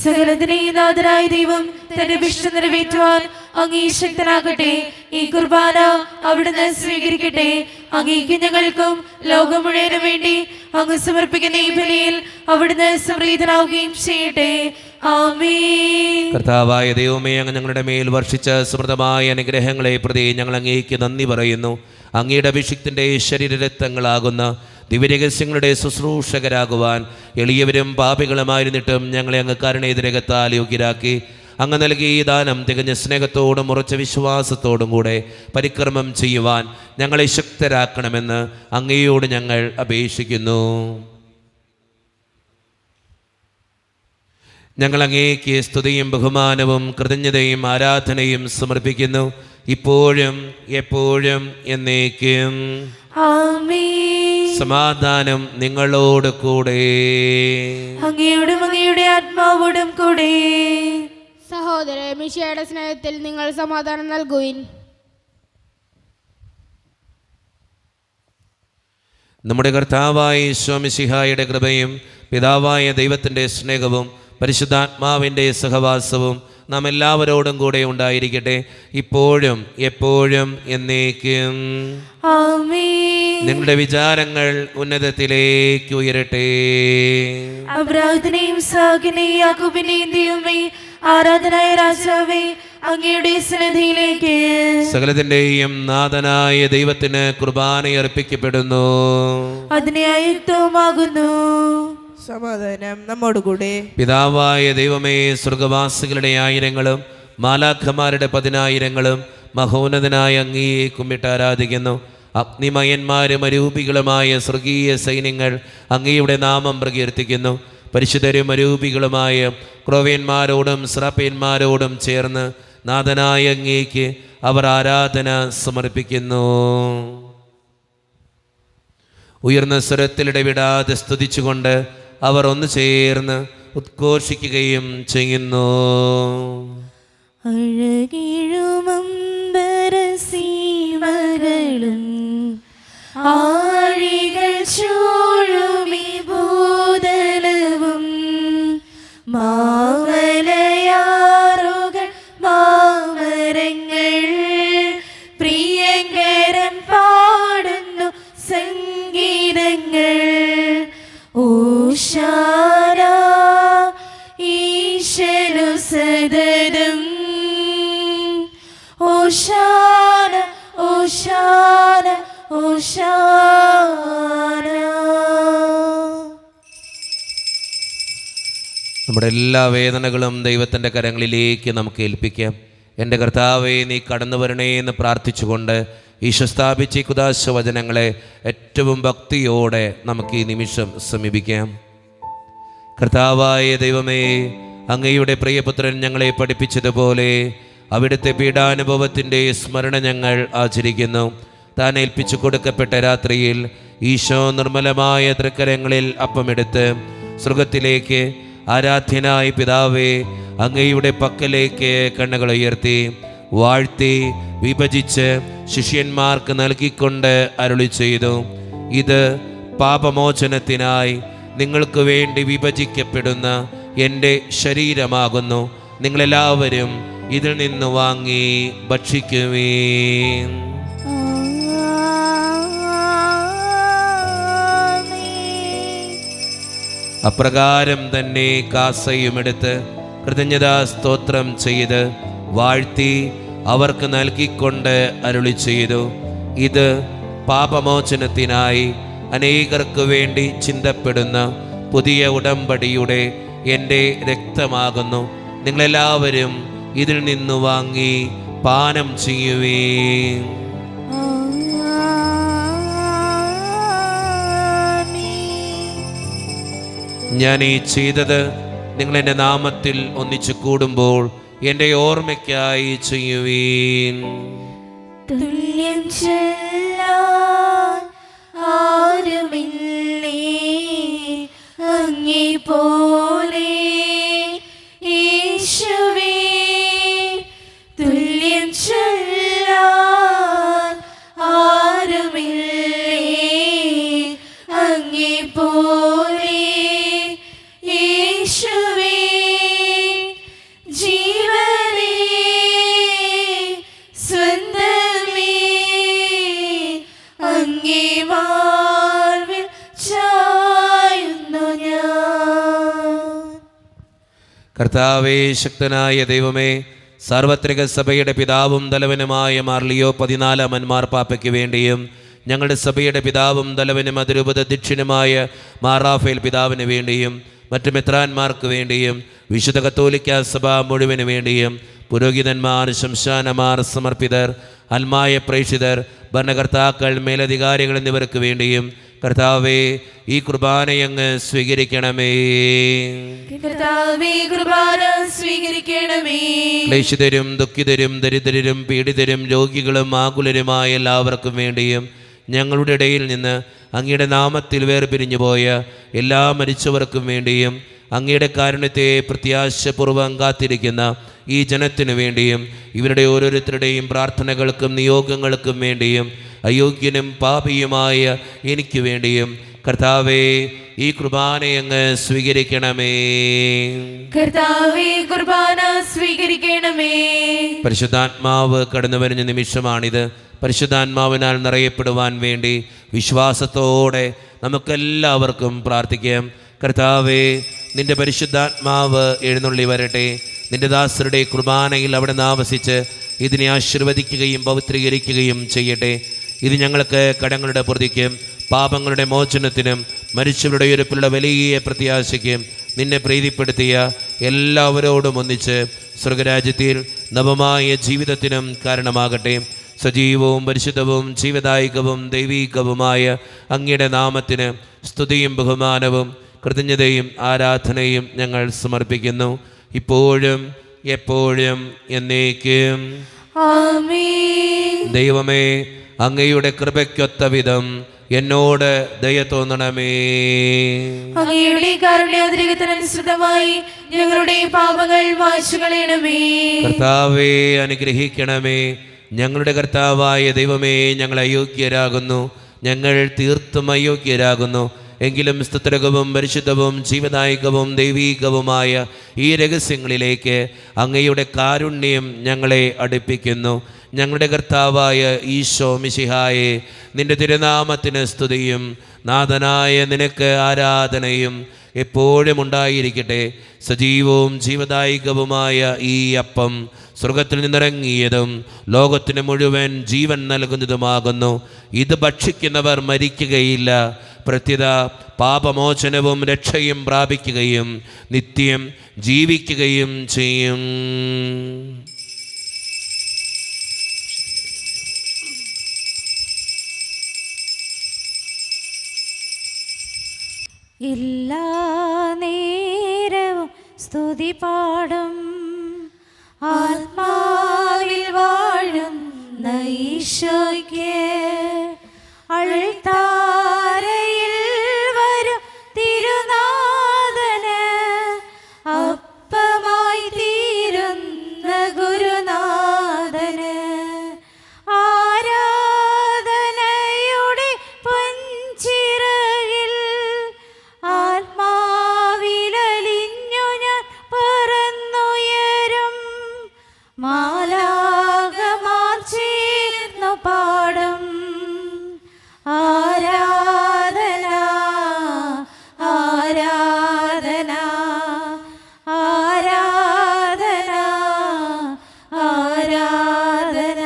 സകലത്തിനെയും നാഥനായ ദൈവം തന്റെ വിഷ്ണു നിറവേറ്റുവാൻ അങ്ങേ ശക്തനാകട്ടെ. ഈ കുർബാന അവിടുന്ന് സ്വീകരിക്കട്ടെ. അങ്ങേക്ക് ഞങ്ങൾക്കും ലോകം മുഴുവനും വേണ്ടി അങ്ങ് സമർപ്പിക്കുന്ന ഈ ബലിയിൽ അവിടുന്ന് സംപ്രീതനാവുകയും ചെയ്യട്ടെ. ആമേൻ. കർത്താവായ ദൈവമേ, അങ്ങ് ഞങ്ങളുടെ മേൽ വർഷിച്ച സമൃദ്ധമായ അനുഗ്രഹങ്ങളെ പ്രതി ഞങ്ങൾ അങ്ങേക്ക് നന്ദി പറയുന്നു. അങ്ങയുടെ അഭിഷിക്തന്റെ ശരീരരക്തങ്ങളാകുന്ന ദിവ്യരഹസ്യങ്ങളുടെ ശുശ്രൂഷകരാകുവാൻ എളിയവരും പാപികളുമായിരുന്നിട്ടും ഞങ്ങളെ അങ്ങ് കരുണേതിരകത്താൽ യോഗ്യരാക്കി. അങ്ങ് നൽകിയ ഈ ദാനം തികഞ്ഞ സ്നേഹത്തോടും ഉറച്ച വിശ്വാസത്തോടും കൂടെ പരിക്രമം ചെയ്യുവാൻ ഞങ്ങളെ ശക്തരാക്കണമെന്ന് അങ്ങയോട് ഞങ്ങൾ അപേക്ഷിക്കുന്നു. ഞങ്ങൾ അങ്ങേക്ക് സ്തുതിയും ബഹുമാനവും കൃതജ്ഞതയും ആരാധനയും സമർപ്പിക്കുന്നു, ഇപ്പോഴും എപ്പോഴും എന്നേക്കും. സമാധാനം നിങ്ങളോട് കൂടെ, അങ്ങയോടും അങ്ങയുടെ ആത്മാവോടും കൂടെ. സഹോദര മിശിഹായുടെ സ്നേഹത്തിൽ നിങ്ങൾ സമാധാനം നൽകുവിൻ. നമ്മുടെ കർത്താവായ യേശു മിശിഹായുടെ കൃപയും പിതാവായ ദൈവത്തിൻ്റെ സ്നേഹവും പരിശുദ്ധാത്മാവിൻ്റെ സഹവാസവും നാം എല്ലാവരോടും കൂടെ ഉണ്ടായിരിക്കട്ടെ, ഇപ്പോഴും എപ്പോഴും എന്നേക്കും. നിങ്ങളുടെ വിചാരങ്ങൾ ഉന്നതത്തിലേക്ക് ഉയരട്ടെ. അബ്രാഹത്തിനെയും ഇസ്ഹാക്കിനെയും യാക്കോബിനെയും ദൈവമേ, ആരാധനായ രാജാവേ, അങ്ങയുടെ സന്നിധിയിലേക്ക് സകലത്തിന്റെയും നാഥനായ ദൈവത്തിന് കുർബാന അർപ്പിക്കപ്പെടുന്നു. അതിനെ ആയുക്തവുമാകുന്നു. സമാധാനം നമ്മോടുകൂടെ. പിതാവായ ദൈവമേ, സ്വർഗവാസികളുടെ ആയിരങ്ങളും മാലാഖമാരുടെ 10,000ങ്ങളും മഹോന്നതനായ അങ്ങയെ കുമ്പിട്ട് ആരാധിക്കുന്നു. അഗ്നിമയന്മാരും അരൂപികളുമായ സ്വർഗീയ സൈന്യങ്ങൾ അങ്ങയുടെ നാമം പ്രകീർത്തിക്കുന്നു. പരിശുദ്ധരും അരൂപികളുമായ ക്രോവ്യന്മാരോടും സ്രാപ്യന്മാരോടും ചേർന്ന് നാഥനായ അങ്ങേക്ക് അവർ ആരാധന സമർപ്പിക്കുന്നു. ഉയർന്ന സ്വരത്തിലിടവിടാതെ സ്തുതിച്ചുകൊണ്ട് അവർ ഒന്ന് ചേർന്ന് ഉദ്ഘോഷിക്കുകയും ചെയ്യുന്നു. അഴകിഴുമമ്പരസീമകളും ആഴികൾ ചൂഴുമി ഭൂതലവും മാമലയാറുകൾ മാമരങ്ങൾ പ്രിയങ്കരൻ പാടുന്നു നമ്മുടെ എല്ലാ വേദനകളും ദൈവത്തിൻ്റെ കരങ്ങളിലേക്ക് നമുക്ക് ഏൽപ്പിക്കാം. എൻ്റെ കർത്താവേ, നീ കടന്നു വരണേ എന്ന് പ്രാർത്ഥിച്ചുകൊണ്ട് ഈശോ സ്ഥാപിച്ച ഈ കുദാശ വചനങ്ങളെ ഏറ്റവും ഭക്തിയോടെ നമുക്ക് ഈ നിമിഷം സമീപിക്കാം. കർത്താവായ ദൈവമേ, അങ്ങയുടെ പ്രിയപുത്രൻ ഞങ്ങളെ പഠിപ്പിച്ചതുപോലെ അവിടുത്തെ പീഡാനുഭവത്തിൻ്റെ സ്മരണ ഞങ്ങൾ ആചരിക്കുന്നു. താൻ ഏൽപ്പിച്ചു കൊടുക്കപ്പെട്ട രാത്രിയിൽ ഈശോ നിർമ്മലമായ തൃക്കരങ്ങളിൽ അപ്പമെടുത്ത് സ്വർഗത്തിലേക്ക് ആരാധ്യനായ പിതാവേ, അങ്ങയുടെ പക്കലേക്ക് കണ്ണുകൾ ഉയർത്തി വാഴ്ത്തി വിഭജിച്ച് ശിഷ്യന്മാർക്ക് നൽകിക്കൊണ്ട് അരുളി ചെയ്തു, ഇത് പാപമോചനത്തിനായി നിങ്ങൾക്ക് വേണ്ടി വിഭജിക്കപ്പെടുന്ന എൻ്റെ ശരീരമാകുന്നു. നിങ്ങളെല്ലാവരും ഇതിൽ നിന്ന് വാങ്ങി ഭക്ഷിക്കുവീൻ. അപ്രകാരം തന്നെ കാസയുമെടുത്ത് കൃതജ്ഞതാ സ്തോത്രം ചെയ്ത് വാഴ്ത്തി അവർക്ക് നൽകിക്കൊണ്ട് അരുളി ചെയ്തു, ഇത് പാപമോചനത്തിനായി അനേകർക്ക് വേണ്ടി ചിന്തപ്പെടുന്ന പുതിയ ഉടമ്പടിയുടെ എൻ്റെ രക്തമാകുന്നു. നിങ്ങളെല്ലാവരും ഇതിൽ നിന്ന് വാങ്ങി പാനം ചെയ്യുവീൻ. ഞാൻ ഈ ചെയ്തത് നിങ്ങൾ എൻ്റെ നാമത്തിൽ ഒന്നിച്ചു കൂടുമ്പോൾ എൻ്റെ ഓർമ്മയ്ക്കായി ചെയ്യുവീൻ. തുല്യം ചൊല്ലാൻ ആരുമില്ലേ അങ്ങേ പോലെ യേശുവേ, തുല്യം ചൊല്ലാൻ ആരുമില്ലേ അങ്ങേ പോലെ യേശുവേ, ജീവനേ സ്വന്തമേ അങ്ങേ വാഴ്വിൽ ചായുന്നു ഞാൻ. കർത്താവേ, ശക്തനായ ദൈവമേ, സാർവത്രിക സഭയുടെ പിതാവും തലവനുമായ മാർ ലിയോ 14 മാർപ്പാപ്പയ്ക്ക് വേണ്ടിയും ഞങ്ങളുടെ സഭയുടെ പിതാവും തലവനും അതിരൂപത അധ്യക്ഷനുമായ മാർ റാഫേൽ പിതാവിന് വേണ്ടിയും മറ്റു മെത്രാന്മാർക്ക് വേണ്ടിയും വിശുദ്ധ കത്തോലിക്ക സഭ മുഴുവന് വേണ്ടിയും പുരോഹിതന്മാർ, ശംശാനമാർ, സമർപ്പിതർ, അൽമായ പ്രേക്ഷിതർ, ഭരണകർത്താക്കൾ, മേലധികാരികൾ എന്നിവർക്ക് വേണ്ടിയും കർത്താവേ, ഈ കുർബാനയങ്ങ് സ്വീകരിക്കണമേ. കർത്താവേ, കുർബാന സ്വീകരിക്കണമേ. ക്ലേശിതരും ദുഃഖിതരും ദരിദ്രരും പീഡിതരും രോഗികളും ആകുലരുമായ എല്ലാവർക്കും വേണ്ടിയും ഞങ്ങളുടെ ഇടയിൽ നിന്ന് അങ്ങയുടെ നാമത്തിൽ വേർപിരിഞ്ഞു പോയ എല്ലാ മരിച്ചവർക്കും വേണ്ടിയും അങ്ങയുടെ കാരുണ്യത്തെ പ്രത്യാശപൂർവ്വം കാത്തിരിക്കുന്ന ഈ ജനത്തിനു വേണ്ടിയും ഇവരുടെ ഓരോരുത്തരുടെയും പ്രാർത്ഥനകൾക്കും നിയോഗങ്ങൾക്കും വേണ്ടിയും അയോഗ്യനും പാപിയുമായ എനിക്ക് വേണ്ടിയും കർത്താവേ, ഈ കുർബാനയങ്ങ് സ്വീകരിക്കണമേ. കർത്താവേ, കുർബാന സ്വീകരിക്കണമേ. പരിശുദ്ധാത്മാവ് കടന്നു വരുന്ന നിമിഷമാണിത്. പരിശുദ്ധാത്മാവിനാൽ നിറയപ്പെടുവാൻ വേണ്ടി വിശ്വാസത്തോടെ നമുക്കെല്ലാവർക്കും പ്രാർത്ഥിക്കാം. കർത്താവേ, നിന്റെ പരിശുദ്ധാത്മാവ് എഴുന്നള്ളി വരട്ടെ. നിന്റെ ദാസരുടെ കുർബാനയിൽ അവിടെ ആവസിച്ച് ഇതിനെ ആശീർവദിക്കുകയും പവിത്രീകരിക്കുകയും ചെയ്യട്ടെ. ഇത് ഞങ്ങൾക്ക് കടങ്ങളുടെ പ്രതിക്കും പാപങ്ങളുടെ മോചനത്തിനും മരിച്ചവരുടെ ഉയർപ്പിലുള്ള വലിയ പ്രത്യാശയ്ക്കും നിന്നെ പ്രീതിപ്പെടുത്തിയ എല്ലാവരോടും ഒന്നിച്ച് സ്വർഗരാജ്യത്തിൽ നവമായ ജീവിതത്തിനും കാരണമാകട്ടെ. സജീവവും പരിശുദ്ധവും ജീവദായകവും ദൈവീകവുമായ അങ്ങയുടെ നാമത്തിന് സ്തുതിയും ബഹുമാനവും കൃതജ്ഞതയും ആരാധനയും ഞങ്ങൾ സമർപ്പിക്കുന്നു, ഇപ്പോഴും എപ്പോഴും എന്നേക്കും. ആമേൻ. ദൈവമേ, അങ്ങയുടെ കൃപയ്ക്കൊത്ത വിധം എന്നോട് ദയ തോന്നണമേ. അങ്ങയുടെ കാരുണ്യാതിരകത്തിനനുസൃതമായി ഞങ്ങളുടെ പാപങ്ങൾ മായ്ച്ചു കളയണമേ. കർത്താവേ, അനുഗ്രഹിക്കണമേ. ഞങ്ങളുടെ കർത്താവായ ദൈവമേ, ഞങ്ങൾ അയോഗ്യരാകുന്നു, ഞങ്ങൾ തീർത്തും അയോഗ്യരാകുന്നു. എങ്കിലും സ്തുത്യർഹവും പരിശുദ്ധവും ജീവദായകവും ദൈവീകവുമായ ഈ രഹസ്യങ്ങളിലേക്ക് അങ്ങയുടെ കാരുണ്യം ഞങ്ങളെ അടുപ്പിക്കുന്നു. ഞങ്ങളുടെ കർത്താവായ ഈശോ മിശിഹായെ, നിന്റെ തിരുനാമത്തിന് സ്തുതിയും നാഥനായ നിനക്ക് ആരാധനയും എപ്പോഴും ഉണ്ടായിരിക്കട്ടെ. സജീവവും ജീവദായകവുമായ ഈ അപ്പം സ്വർഗത്തിൽ നിന്നിറങ്ങിയതും ലോകത്തിന് മുഴുവൻ ജീവൻ നൽകുന്നതുമാകുന്നു. ഇത് ഭക്ഷിക്കുന്നവർ മരിക്കുകയില്ല, പ്രത്യുത പാപമോചനവും രക്ഷയും പ്രാപിക്കുകയും നിത്യം ജീവിക്കുകയും ചെയ്യും. എല്ലാ നേരവും സ്തുതി പാടും ആത്മാവിൽ വാഴും ഈശോയ്ക്ക്. അൾത്താരയിൽ വരും തിരുനാഥന് അപ്പമായി തീരുന്ന ഗുരുനാഥന് ആരാധനയുടെ പൊൻചിറകിൽ ആത്മാവിലലിഞ്ഞു ഞാൻ പറന്നുയരും. മാലാഖമാർ ചേർന്നു പാടും ആരാധന ആരാധന ആരാധന ആരാധന.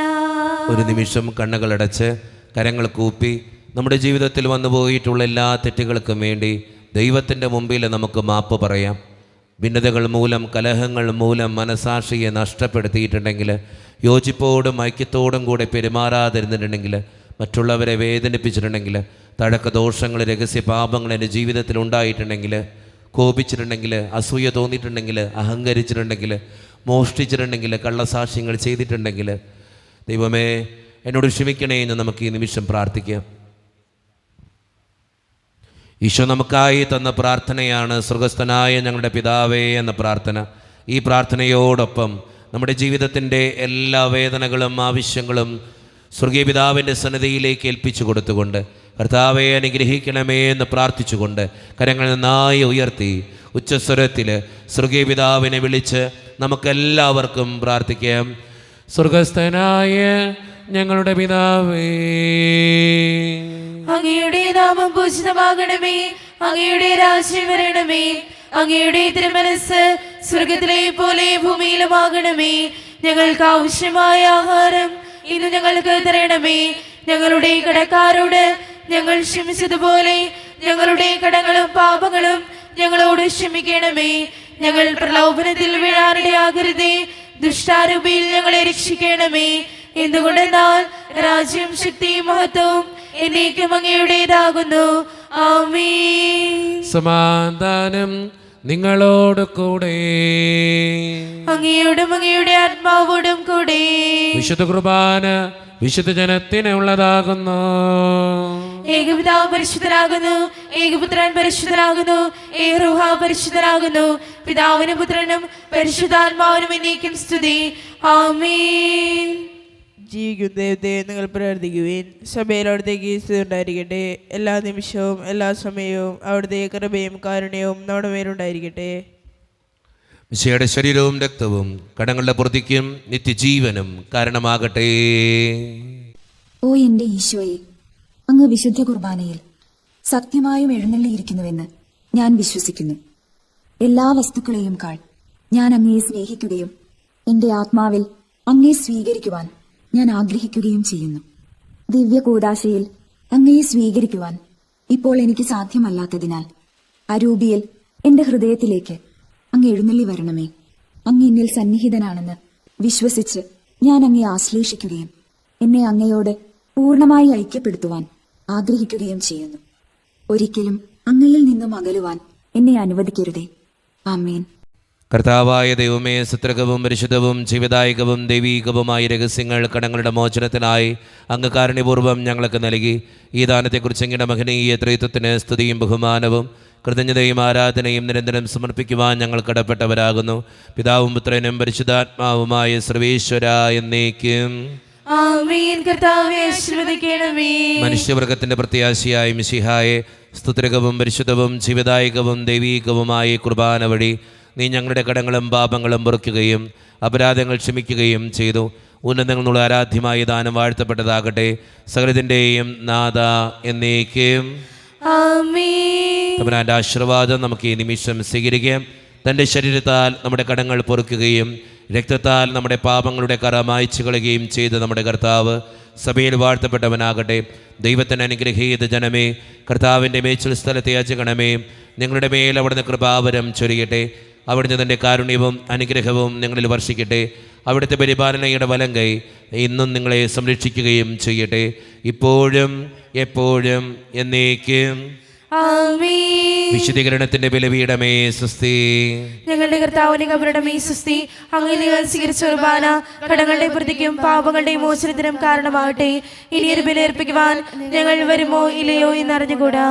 ഒരു നിമിഷം കണ്ണുകളടച്ച് കരങ്ങൾ കൂപ്പി നമ്മുടെ ജീവിതത്തിൽ വന്നു പോയിട്ടുള്ള എല്ലാ തെറ്റുകൾക്കും വേണ്ടി ദൈവത്തിൻ്റെ മുമ്പിൽ നമുക്ക് മാപ്പ് പറയാം. ഭിന്നതകൾ മൂലം, കലഹങ്ങൾ മൂലം മനസാക്ഷിയെ നഷ്ടപ്പെടുത്തിയിട്ടുണ്ടെങ്കിൽ, യോജിപ്പോടും ഐക്യത്തോടും കൂടെ പെരുമാറാതിരുന്നിട്ടുണ്ടെങ്കിൽ, മറ്റുള്ളവരെ വേദനിപ്പിച്ചിട്ടുണ്ടെങ്കിൽ, തഴക്കദോഷങ്ങൾ, രഹസ്യ പാപങ്ങൾ എൻ്റെ ജീവിതത്തിൽ ഉണ്ടായിട്ടുണ്ടെങ്കിൽ, കോപിച്ചിട്ടുണ്ടെങ്കിൽ, അസൂയ തോന്നിയിട്ടുണ്ടെങ്കിൽ, അഹങ്കരിച്ചിട്ടുണ്ടെങ്കിൽ, മോഷ്ടിച്ചിട്ടുണ്ടെങ്കിൽ, കള്ളസാക്ഷ്യങ്ങൾ ചെയ്തിട്ടുണ്ടെങ്കിൽ, ദൈവമേ എന്നോട് ക്ഷമിക്കണേ എന്ന് നമുക്ക് ഈ നിമിഷം പ്രാർത്ഥിക്കാം. ഈശോ നമുക്കായി തന്ന പ്രാർത്ഥനയാണ് സ്വർഗസ്ഥനായ ഞങ്ങളുടെ പിതാവേ എന്ന പ്രാർത്ഥന. ഈ പ്രാർത്ഥനയോടൊപ്പം നമ്മുടെ ജീവിതത്തിൻ്റെ എല്ലാ വേദനകളും ആവശ്യങ്ങളും സ്വർഗീയ പിതാവിൻ്റെ സന്നിധിയിലേക്ക് ഏൽപ്പിച്ചു കൊടുത്തുകൊണ്ട് കർത്താവെ അനുഗ്രഹിക്കണമേ എന്ന് പ്രാർത്ഥിച്ചുകൊണ്ട് കരങ്ങൾ നന്നായി ഉയർത്തി ഉച്ചസ്വരത്തിൽ സ്വർഗീയ പിതാവിനെ വിളിച്ച് നമുക്കെല്ലാവർക്കും പ്രാർത്ഥിക്കാം. സ്വർഗസ്ഥനായ ഞങ്ങളുടെ പിതാവേ, അങ്ങയുടെ നാമം പൂജിതമാകണമേ, അങ്ങയുടെ രാജ്യം വരണമേ, അങ്ങയുടെ തിരുമനസ് സ്വർഗത്തിലെ പോലെ ഭൂമിയിലുമാകണമേ. ഞങ്ങൾക്ക് ആവശ്യമായ ആഹാരം ഇന്ന് ഞങ്ങൾക്ക് തരണമേ. ഞങ്ങളുടെ കടക്കാരോട് ഞങ്ങൾ ക്ഷമിച്ചതുപോലെ ഞങ്ങളുടെ കടങ്ങളും പാപങ്ങളും ഞങ്ങളോട് ക്ഷമിക്കണമേ. ഞങ്ങൾ പ്രലോഭനത്തിൽ വീഴാനിടയാകരുതേ, ദുഷ്ടാരൂപിയിൽ ഞങ്ങളെ രക്ഷിക്കണമേ. എന്തുകൊണ്ടെന്നാൽ രാജ്യം, ശക്തിയും മഹത്വവും എന്നേക്കും അങ്ങയുടേതാകുന്നു. ആമേൻ. സമാധാനം നിങ്ങളോട് കൂടെ, അങ്ങയോടും അങ്ങയുടെ ആത്മാവോടും കൂടെ. വിശുദ്ധ കുർബാന വിശുദ്ധ ജനത്തിനുള്ളതാകുന്നു. ഏകപിതാവ് പരിശുദ്ധനാകുന്നു, ഏകപുത്രൻ പരിശുദ്ധനാകുന്നു, ഏകരൂഹ പരിശുദ്ധനാകുന്നു. പിതാവിനും പുത്രനും പരിശുദ്ധാത്മാവിനും എന്നേക്കും സ്തുതി. ആമേൻ. ജീവിക്കുന്ന ദൈവത്തെ നിങ്ങൾ പ്രാർത്ഥിക്കുവിൻ. സഭയിൽ അവിടത്തേക്ക് സ്തുതി ഉണ്ടായിരിക്കട്ടെ. എല്ലാ നിമിഷവും എല്ലാ സമയവും അവിടുത്തെ കൃപയും കാരുണ്യവും നമ്മുടെ മേലുണ്ടായിരിക്കട്ടെ. മിശിഹായുടെ ശരീരവും രക്തവും കടങ്ങളുടെ പൊറുതിക്കും നിത്യജീവനും കാരണമാകട്ടെ. ഓ എന്റെ ഈശോയെ, അങ്ങ് വിശുദ്ധ കുർബാനയിൽ സത്യമായും എഴുന്നള്ളിയിരിക്കുന്നുവെന്ന് ഞാൻ വിശ്വസിക്കുന്നു. എല്ലാ വസ്തുക്കളെയും കാൾ ഞാൻ അങ്ങയെ സ്നേഹിക്കുകയും എന്റെ ആത്മാവിൽ അങ്ങയെ സ്വീകരിക്കുവാൻ ഞാൻ ആഗ്രഹിക്കുകയും ചെയ്യുന്നു. ദിവ്യ കൂദാശയിൽ അങ്ങയെ സ്വീകരിക്കുവാൻ ഇപ്പോൾ എനിക്ക് സാധ്യമല്ലാത്തതിനാൽ അരൂപിയിൽ എന്റെ ഹൃദയത്തിലേക്ക് അങ്ങ് എഴുന്നള്ളി വരണമേ. അങ്ങ് എന്നിൽ സന്നിഹിതനാണെന്ന് വിശ്വസിച്ച് ഞാൻ അങ്ങയെ ആശ്ലേഷിക്കുകയും എന്നെ അങ്ങയോട് പൂർണ്ണമായി ഐക്യപ്പെടുത്തുവാൻ ആഗ്രഹിക്കുകയും ചെയ്യുന്നു. ഒരിക്കലും അങ്ങയിൽ നിന്നും അകലുവാൻ എന്നെ അനുവദിക്കരുതേ. ആമേൻ. കർത്താവായ ദൈവമേ, സത്രകവും പരിശുദ്ധവും ജീവദായകവും ദൈവീകവുമായ രഹസ്യങ്ങൾ കടങ്ങളുടെ മോചനത്തിനായി അങ്ങ് കാരുണ്യപൂർവ്വം ഞങ്ങൾക്ക് നൽകി. ഈ ദാനത്തെക്കുറിച്ച് അങ്ങയുടെ മഹനീയ ത്രിത്വത്തിന് സ്തുതിയും ബഹുമാനവും കൃതജ്ഞതയും ആരാധനയും നിരന്തരം സമർപ്പിക്കുവാൻ ഞങ്ങൾ കടപ്പെട്ടവരാകുന്നു. പിതാവും പുത്രനും പരിശുദ്ധാത്മാവുമായ സർവേശ്വര എന്നേക്കും ആമേൻ. കർത്താവേ ആശീർവദിക്കണമേ. മനുഷ്യവർഗത്തിന്റെ പ്രത്യാശയായ മിശിഹായെ, സ്തുതികവും പരിശുദ്ധവും ജീവദായകവും ദൈവീകവുമായ കുർബാന വഴി നീ ഞങ്ങളുടെ കടങ്ങളും പാപങ്ങളും പൊറുക്കുകയും അപരാധങ്ങൾ ക്ഷമിക്കുകയും ചെയ്തു. ഉന്നതങ്ങളുള്ള ആരാധ്യമായ ദാനം വാഴ്ത്തപ്പെട്ടതാകട്ടെ. സകലത്തിൻ്റെയും നാഥ എന്നേക്കും ആമേൻ. തമ്പുരാന്റെ ആശീർവാദം നമുക്ക് ഈ നിമിഷം സ്വീകരിക്കാം. തൻ്റെ ശരീരത്താൽ നമ്മുടെ കടങ്ങൾ പൊറുക്കുകയും രക്തത്താൽ നമ്മുടെ പാപങ്ങളുടെ കറ മായ്ച്ചു കളയുകയും ചെയ്ത നമ്മുടെ കർത്താവ് സഭയിൽ വാഴ്ത്തപ്പെട്ടവനാകട്ടെ. ദൈവത്തിന് അനുഗ്രഹീത ജനമേ, കർത്താവിൻ്റെ മേച്ചിൽ സ്ഥലത്തെ യാചകണമേ, നിങ്ങളുടെ മേൽ അവിടുന്ന് കൃപാവരം ചൊരിയട്ടെ. അവിടുന്ന് തൻ്റെ കാരുണ്യവും അനുഗ്രഹവും നിങ്ങളിൽ വർഷിക്കട്ടെ. അവിടുത്തെ പരിപാലനയുടെ വലം കൈ ഇന്നും നിങ്ങളെ സംരക്ഷിക്കുകയും ചെയ്യട്ടെ, ഇപ്പോഴും എപ്പോഴും എന്നേക്കും. ആമേൻ. വിശുദ്ധീകരണത്തിന്റെ ബലിപീഠമേ സ്വസ്തി. ഞങ്ങളുടെ കർത്താവിന്റെ കബറിടമേ സ്വസ്തി. അങ്ങ് നിങ്ങൾ സ്വീകരിച്ച കുർബാന കടങ്ങളുടെ പ്രതിക്കും പാപങ്ങളുടെ മോചനത്തിനും കാരണമാകട്ടെ. ഇനിയൊരു ബലിയർപ്പിക്കുവാൻ ഞങ്ങൾ വരുമോ ഇല്ലയോ എന്നറിഞ്ഞുകൂടാ.